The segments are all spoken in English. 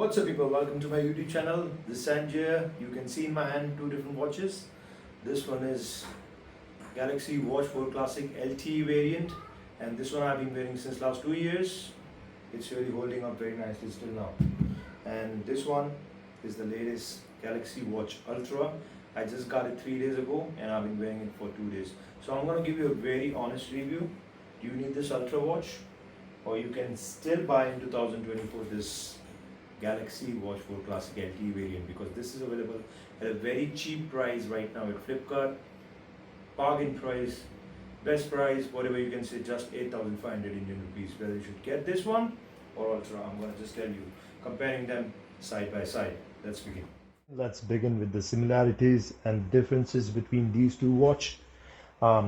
What's up people, welcome to my YouTube channel. This is Sanjay. You can see in my hand two different watches. This one is Galaxy Watch 4 Classic LTE variant, and this one I've been wearing since last 2 years. It's really holding up very nicely still now. And this one is the latest Galaxy Watch Ultra. I just got it 3 days ago and I've been wearing it for 2 days. So I'm going to give you a very honest review. Do you need this Ultra watch? Or you can still buy in 2024 this Galaxy Watch 4 Classic LTE variant, because this is available at a very cheap price right now at Flipkart. Bargain price, best price, whatever you can say, just 8,500 Indian rupees. Whether you should get this one or Ultra, I'm going to just tell you, comparing them side by side. Let's begin. Let's begin with the similarities and differences between these two watches.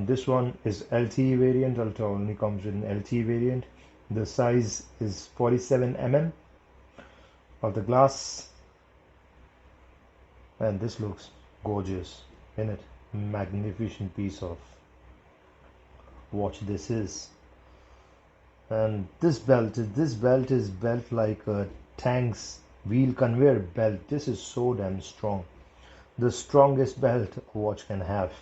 This one is LTE variant. Ultra only comes with an LTE variant. The size is 47 mm of the glass, and this looks gorgeous in it. Magnificent piece of watch this is. And this belt is built like a tank's wheel conveyor belt. This is so damn strong, the strongest belt a watch can have.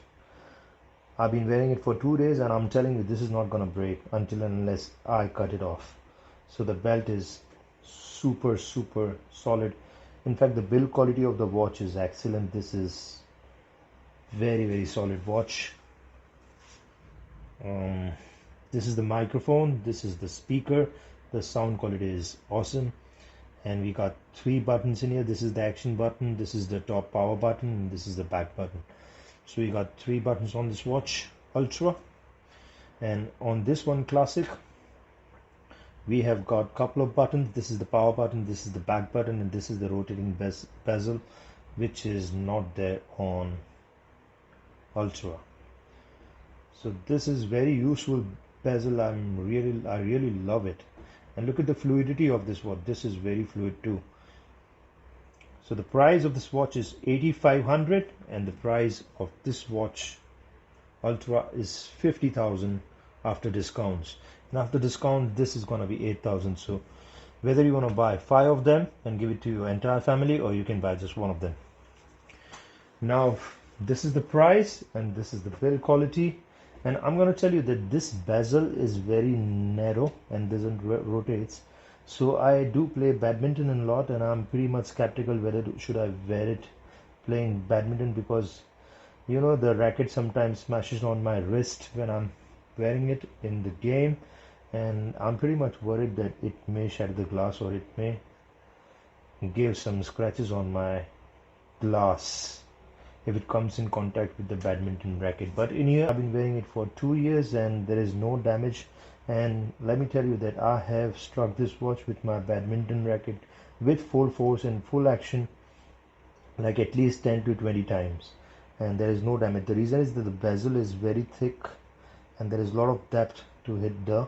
I've been wearing it for 2 days and I'm telling you, this is not gonna break until and unless I cut it off. So the belt is super solid. In fact, the build quality of the watch is excellent. This is very solid watch. This is the microphone, this is the speaker. The sound quality is awesome. And we got 3 buttons in here. This is the action button, this is the top power button, and this is the back button. So we got 3 buttons on this watch Ultra. And on this one Classic, we have got couple of buttons. This is the power button, this is the back button, and this is the rotating bezel, which is not there on Ultra. So this is very useful bezel. I really love it. And look at the fluidity of this watch. This is very fluid too. So the price of this watch is 8,500, and the price of this watch Ultra is 50,000 after discounts. And after discount, this is gonna be 8,000. So whether you want to buy 5 of them and give it to your entire family, or you can buy just one of them. Now this is the price and this is the build quality. And I'm going to tell you that this bezel is very narrow and doesn't rotates. So I do play badminton a lot, and I'm pretty much skeptical whether should I wear it playing badminton, because you know the racket sometimes smashes on my wrist when I'm wearing it in the game, and I'm pretty much worried that it may shatter the glass or it may give some scratches on my glass if it comes in contact with the badminton racket. But in here I've been wearing it for 2 years and there is no damage. And let me tell you that I have struck this watch with my badminton racket with full force and full action like at least 10 to 20 times, and there is no damage. The reason is that the bezel is very thick and there is a lot of depth to hit the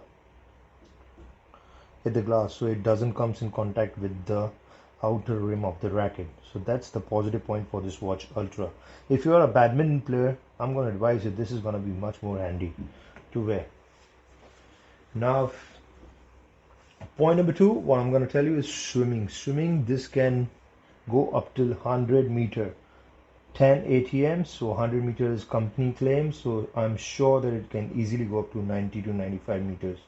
glass, so it doesn't comes in contact with the outer rim of the racket. So that's the positive point for this watch Ultra. If you are a badminton player, I'm going to advise you, this is going to be much more handy to wear. Now point number 2, what I'm going to tell you is swimming. This can go up till 100 meter, 10 ATM. So 100 meters company claim, so I'm sure that it can easily go up to 90 to 95 meters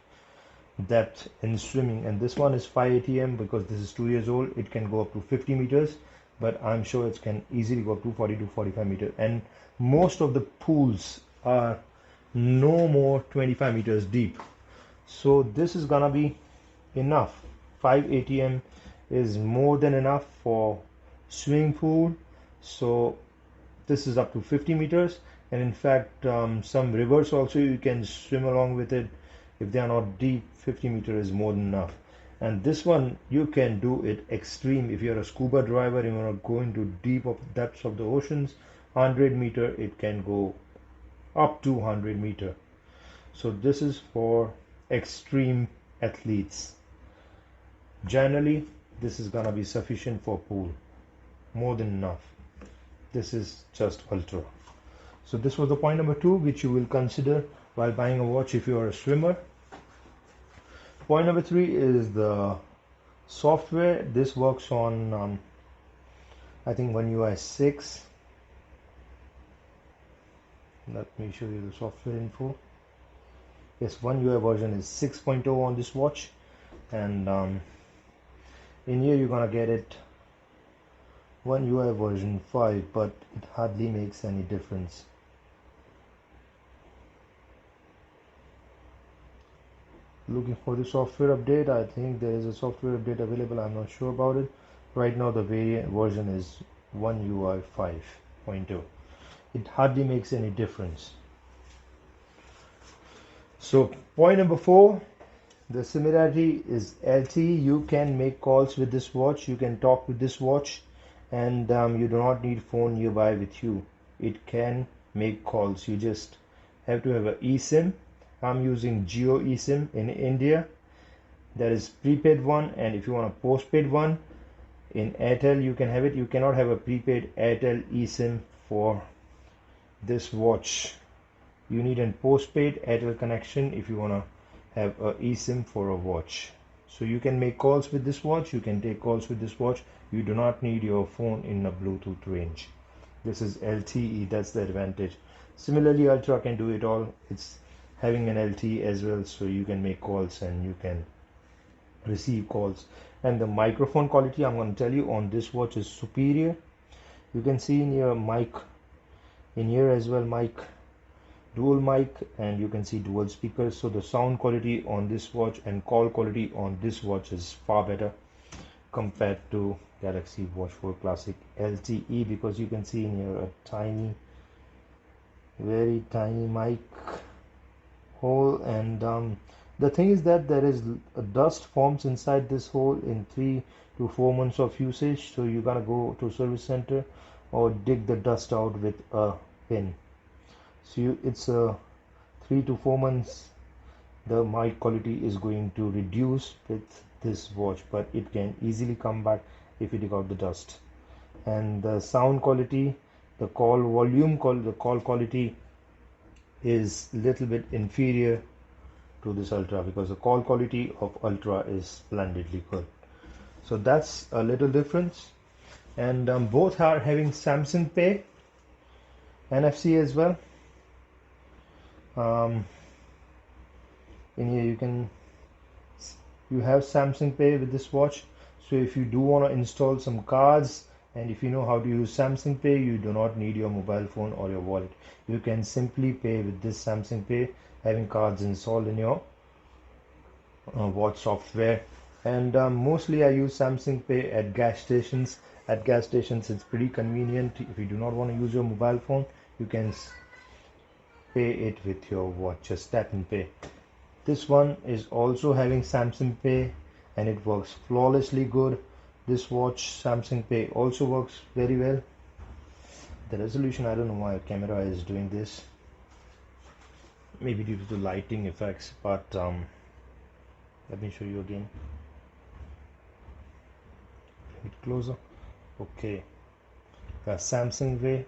depth in swimming. And this one is 5 ATM because this is 2 years old. It can go up to 50 meters, but I'm sure it can easily go up to 40 to 45 meters. And most of the pools are no more 25 meters deep, so this is gonna be enough. 5 ATM is more than enough for swimming pool. So this is up to 50 meters, and in fact some rivers also you can swim along with it. If they are not deep, 50 meters is more than enough. And this one you can do it extreme. If you're a scuba diver and you want to go into deep of depths of the oceans, 100 meter it can go up to 100 meter. So this is for extreme athletes. Generally this is gonna be sufficient for pool, more than enough. This is just Ultra. So this was the point number 2 which you will consider while buying a watch if you are a swimmer. Point number 3 is the Software, this works on I think One UI 6. Let me show you the software info. Yes, One UI version is 6.0 on this watch, and in here you're gonna get it One UI version 5, but it hardly makes any difference. Looking for the software update. I think there is a software update available. I'm not sure about it. Right now the variant version is One UI 5.0. It hardly makes any difference. So point number 4, the similarity is LTE. You can make calls with this watch, you can talk with this watch, and you do not need phone nearby with you. It can make calls. You just have to have an eSIM. I'm using Jio eSIM in India. There is prepaid one, and if you want a postpaid one in Airtel, you can have it. You cannot have a prepaid Airtel eSIM for this watch. You need a postpaid Airtel connection if you want to have a eSIM for a watch. So you can make calls with this watch, you can take calls with this watch. You do not need your phone in a Bluetooth range. This is LTE, that's the advantage. Similarly, Ultra can do it all. It's having an LTE as well, so you can make calls and you can receive calls. And the microphone quality, I'm going to tell you, on this watch is superior. You can see in your mic, in here as well, mic, dual mic, and you can see dual speakers. So the sound quality on this watch and call quality on this watch is far better compared to Galaxy Watch 4 Classic LTE, because you can see in here a tiny, very tiny mic hole, and the thing is that there is a dust forms inside this hole in 3 to 4 months of usage. So you gotta go to service center or dig the dust out with a pin. So it's a 3 to 4 months. The mic quality is going to reduce with this watch, but it can easily come back if you dig out the dust. And the sound quality, the call volume, the call quality is little bit inferior to this Ultra, because the call quality of Ultra is splendidly good. So that's a little difference. And both are having Samsung Pay, NFC as well. In here you have Samsung Pay with this watch. So if you do want to install some cards, and if you know how to use Samsung Pay, you do not need your mobile phone or your wallet. You can simply pay with this Samsung Pay, having cards installed in your watch software. And mostly I use Samsung Pay at gas stations. At gas stations it's pretty convenient. If you do not want to use your mobile phone, you can pay it with your watch, just tap and pay. This one is also having Samsung Pay, and it works flawlessly good. This watch, Samsung Pay, also works very well. The resolution, I don't know why camera is doing this, maybe due to the lighting effects, but let me show you again. Bring it closer. Okay, the Samsung Pay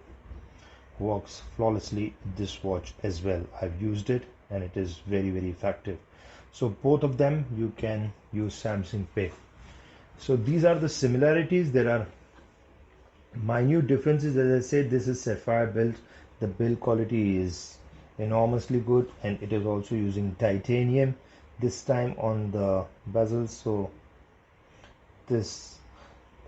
works flawlessly with this watch as well. I've used it and it is very, very effective. So both of them you can use Samsung Pay. So these are the similarities. There are minute differences. As I said, this is sapphire built. The build quality is enormously good, and it is also using titanium this time on the bezels. So this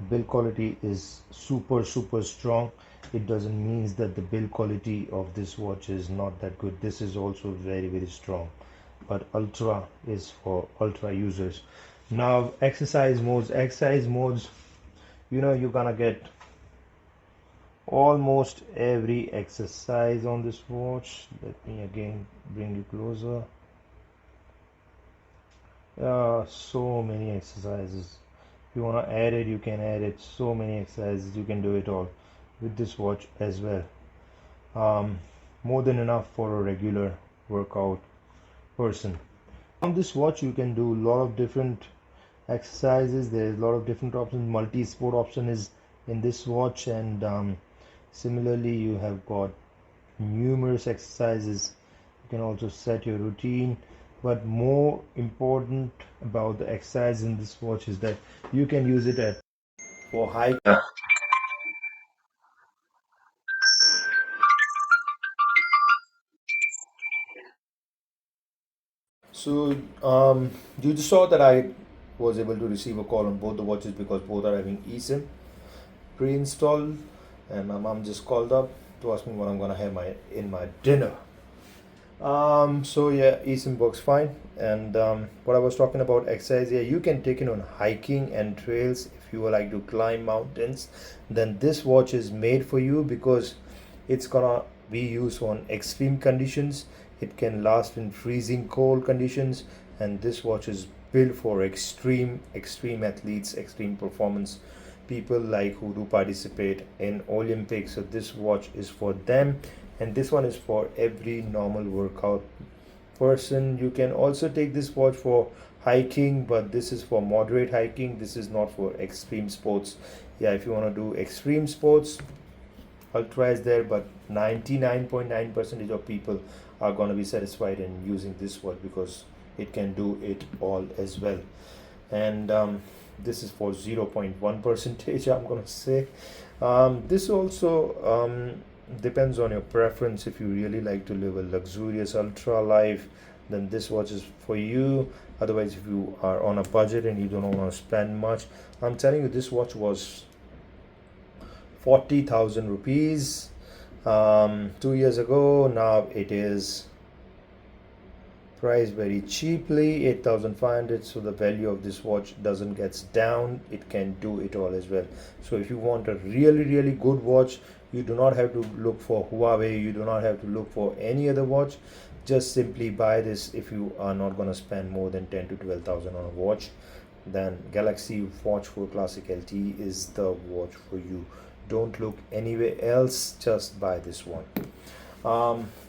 build quality is super strong. It doesn't mean that the build quality of this watch is not that good. This is also very strong, but Ultra is for Ultra users. Now exercise modes, you know, you're gonna get almost every exercise on this watch. Let me again bring you closer. So many exercises. If you want to add it, you can add it. So many exercises, you can do it all with this watch as well. More than enough for a regular workout person. On this watch you can do a lot of different exercises. There's a lot of different options. Multi-sport option is in this watch, and similarly you have got numerous exercises. You can also set your routine. But more important about the exercise in this watch is that you can use it at for high. So you just saw that I was able to receive a call on both the watches because both are having eSIM pre-installed, and my mom just called up to ask me what I'm gonna have my dinner. So yeah, eSIM works fine. And what I was talking about exercise, yeah, you can take it on hiking and trails if you would like to climb mountains. Then this watch is made for you because it's gonna be used on extreme conditions. It can last in freezing cold conditions, and this watch is built for extreme athletes, extreme performance people like who do participate in Olympics. So this watch is for them, and this one is for every normal workout person. You can also take this watch for hiking, but this is for moderate hiking. This is not for extreme sports. Yeah, if you want to do extreme sports, Ultra is there, but 99.9% of people are going to be satisfied in using this watch because it can do it all as well. And this is for 0.1 percentage, I'm going to say. This also depends on your preference. If you really like to live a luxurious ultra life, then this watch is for you. Otherwise, if you are on a budget and you don't want to spend much, I'm telling you, this watch was 40,000 rupees 2 years ago. Now it is priced very cheaply, 8,500. So the value of this watch doesn't get down. It can do it all as well. So if you want a really good watch, you do not have to look for Huawei, you do not have to look for any other watch. Just simply buy this. If you are not going to spend more than 10 to 12,000 on a watch, then Galaxy Watch 4 Classic LTE is the watch for you. Don't look anywhere else, just buy this one.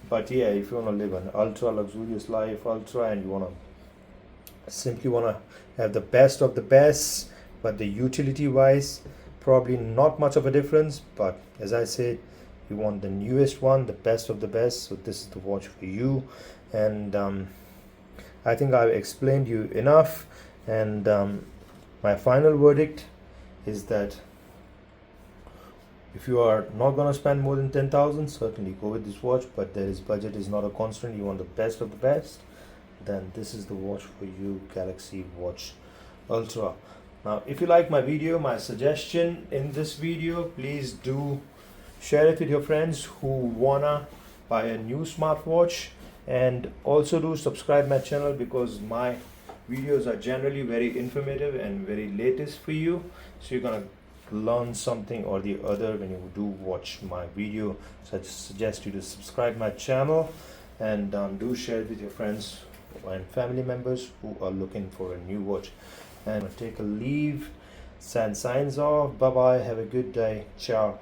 But yeah, if you want to live an ultra luxurious life, and you want to simply want to have the best of the best, but the utility wise probably not much of a difference. But as I said, you want the newest one, the best of the best, so this is the watch for you. And I think I've explained you enough. And my final verdict is that if you are not going to spend more than 10,000, certainly go with this watch. But budget is not a constant. You want the best of the best, then this is the watch for you, Galaxy Watch Ultra. Now, if you like my video, my suggestion in this video, please do share it with your friends who wanna buy a new smartwatch, and also do subscribe my channel because my videos are generally very informative and very latest for you. So you're gonna learn something or the other when you do watch my video. So I just suggest you to subscribe my channel, and do share it with your friends and family members who are looking for a new watch. And take a leave. Signs off. Bye bye. Have a good day. Ciao.